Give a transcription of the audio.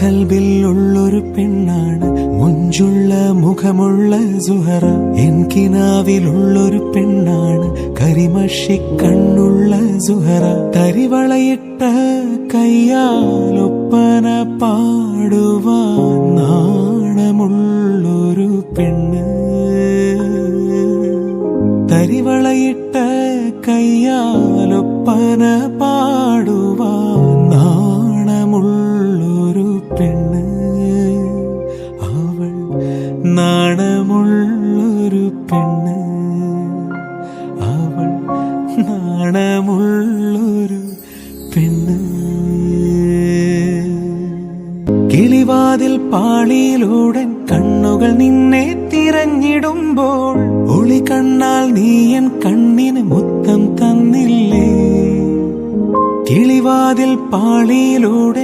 കൽബിൽ ഉള്ളൊരു പെണ്ണാണ്, മുഞ്ചുള്ള മുഖമുള്ള സുഹറ. എൻ കിനാവിലുള്ളൊരു പെണ്ണാണ്, കരിമഷിക്കണ്ണുള്ള സുഹറ. തരിവളയിട്ട കയ്യാലൊപ്പന പാടുവാൻ നാണമുള്ളൊരു പെണ്ണ്. തരിവളയിട്ട കയ്യാലൊപ്പന പാടുവാൻ നാണമുള്ളൊരു പെണ്ണ്. അവൾ നാണമുള്ളൊരു പെണ്ണ്, അവൾ നാണമുള്ളൊരു പെണ്ണ്. കിളിവാതിൽ പാളിയിലൂടെ കണ്ണുകൾ നിന്നെ തിരഞ്ഞിടുമ്പോൾ ഒളി കണ്ണാൽ നീയൻ കണ്ണിന് മുത്തം തന്നില്ലേ? കിളിവാതിൽ പാളിയിലൂടെ